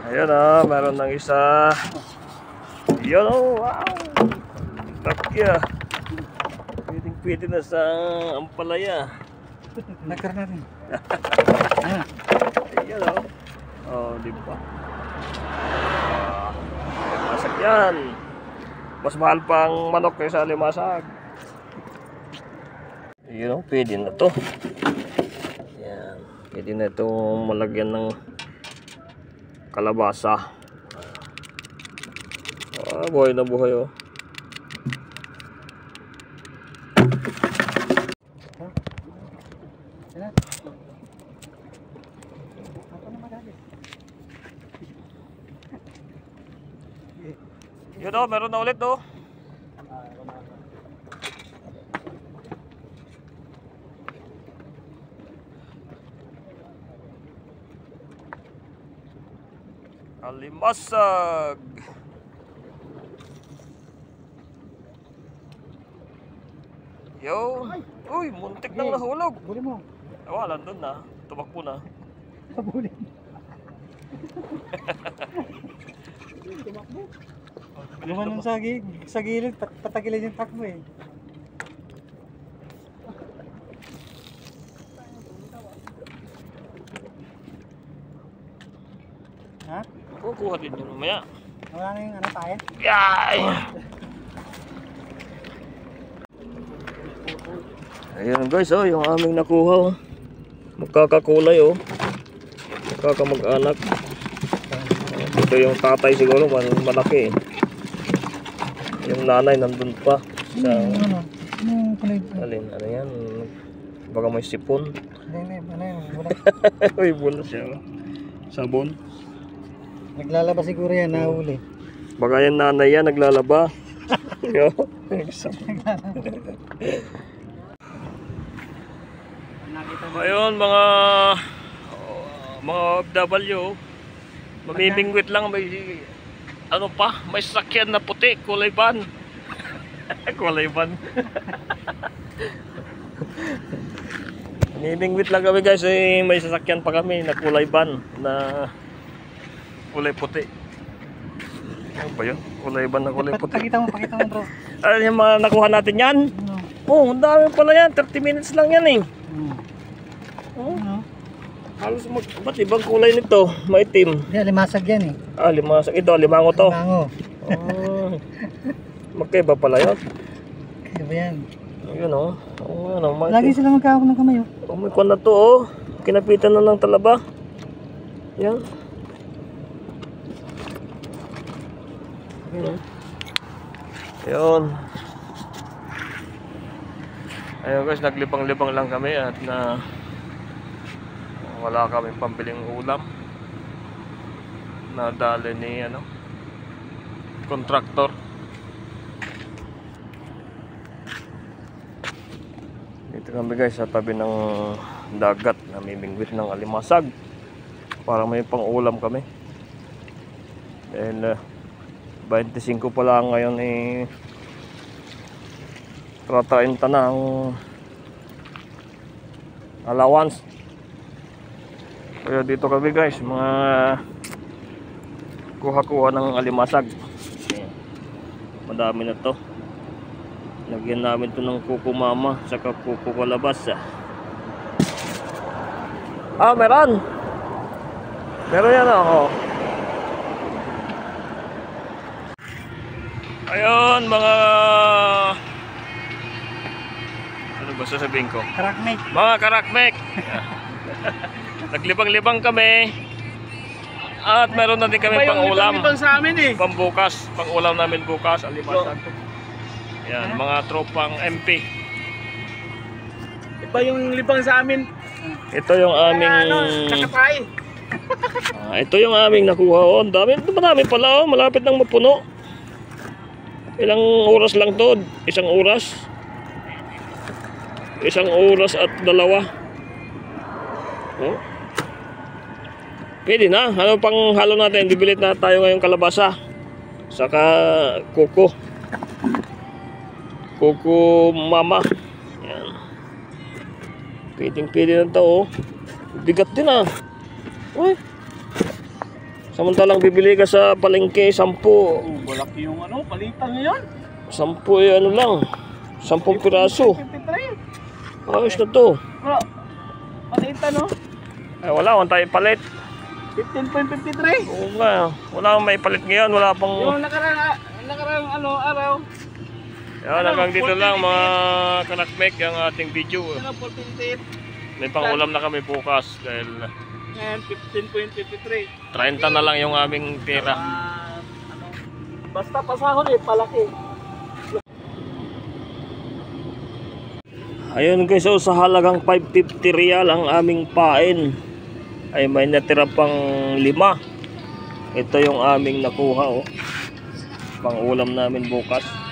Ayan o, meron ng isa. Ayan o, wow. Takya. Pwede na sa ampalaya. Nakar na rin. Ayan o. Oh, di ba? Limasag yan. Mas mahal pang manok kaysa limasag. Ayan o, pwede na to. Ayan. Pwede na itong malagyan ng kalabasa. Ah, buhay na buhay oh. Yun oh, meron na ulit oh. Alimasag. Yo. Uy, muntik nang nahulog. Buli mo. Wala doon na. Tumakbo na. Buli. Tumakbo. Luman sa gilid, patagilid yung takbo eh. Ha? Kukuha din yun mamaya. Wala na yung ano tayo? Yay! Ayan guys, oh, yung aming nakuha oh. Magkakakulay oh. Magkakamag-anak. Ito yung tatay siguro, malaki eh. Yung nanay nandun pa sa... Alin, ano yan? Baka may sipon. Ano yun? May bulas siya. Sabon. Naglalaba siguro yan, nahuli. Baka yan nanay yan, naglalaba. Ayun, mga OFW, mamimingwit lang, may ano pa, may sasakyan na puti, kulay van. Kulay van. Mamimingwit lang kami guys, eh, may sasakyan pa kami na kulay van na kulay puti. Ano ba yun? Kulay van na kulay puti. Pakita mo bro. Ano yung mga nakuha natin yan? Oh, ang dami pala yan, 30 minutes lang yan eh. Halos ba't ibang kulay nito? Maitim. Hindi, limasag yan eh. Ah, limasag. Ito, limango to. Limango. Oh. Magkaiba pala yun. Kaya ba yan? Ayun oh. Oh, ano, lagi sila magkawag ng kamay oh. Oh, may kwan na to oh. Kinapitan na ng talaba. Yan. Ayun oh. Ayun. Ayun guys, naglibang-libang lang kami at na wala kaming pambiling ulam. Nadali ni ano, kontraktor. Dito kami guys sa tabi ng dagat, namimingwit ng alimasag para may pang ulam kami. Dahil 25 pa lang ngayon eh, 30 na ang allowance. Kaya dito kami guys, mga kuha-kuha ng alimasag. Madami na to. Lagyan namin to ng kuko mama saka kuko kalabasa. Ah, meron. Meron yan oh. Ayun, mga ano ba sasabihin ko? Karakmek. Mga karakmek. Naglibang-libang kami. At meron na din kami pang-ulam. Sa amin eh. Pambukas, pang-ulam namin bukas, alimasag. Yan, mga tropang MP. Iba yung libang sa amin. Ito yung aming nakatay. ito yung aming nakuha. Oh, marami pala oh, malapit nang mapuno. Ilang oras lang to? Isang oras. Isang oras at dalawa. Oh. Pwede na. Ano pang halo natin? Bibilit na tayo ngayong kalabasa. Saka kuko. Kuko mama. Yan. Pwede na to oh. Bigat din ah. Uy. Samantalang bibili ka sa palengke, 10. Malaki yung ano, palitan niya yun. 10 eh, ano lang. 10 piraso. 53. Ayos na to. Bro, palitan no? Ay, wala akong tayo palit. 15.53. Oo nga. Wala akong may palit ngayon. Wala pang... Yung nakarang ano, araw. Yan, hanggang dito lang mga kanakmek yung ating video. Ano, 14.8. May pang-ulam na kami bukas dahil Ngayon, 15.53. 30 na lang yung aming tira. Ano, basta pasahod eh, palaki. Ayun guys, so sa halagang 550 real ang aming pain ay may natira pang 5. Ito yung aming nakuha, oh. Pang-ulam namin bukas.